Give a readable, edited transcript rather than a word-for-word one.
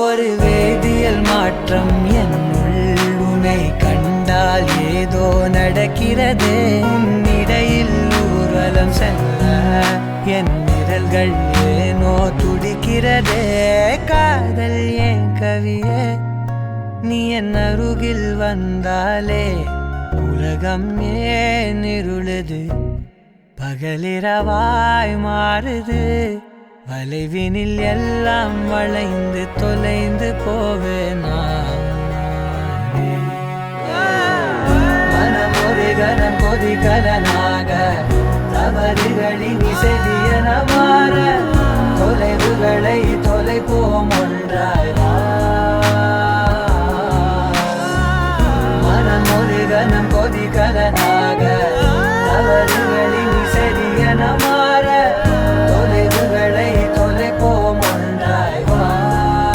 ஒரு வேதியியல் மாற்றம் என்னுள் உன்னை கண்டால் ஏதோ நடக்கிறதே இடையில் ஊர்வலம் செல்ல என் நிழல்கள் ஏனோ துடிக்கிறதே காதல் ஏன் கவியே நீ என் அருகில் வந்தாலே உலகம் ஏன் இருளுது பகலிரவாய் மாறுது வளைவினில் எல்லாம் வளைந்து தொலைந்து போவேனா மனம் ஒரு கணம் கொதிகலனாக தவறுகளின் இசையன மாற தொலைவுகளை தொலைப்போம் ஒன்றாய்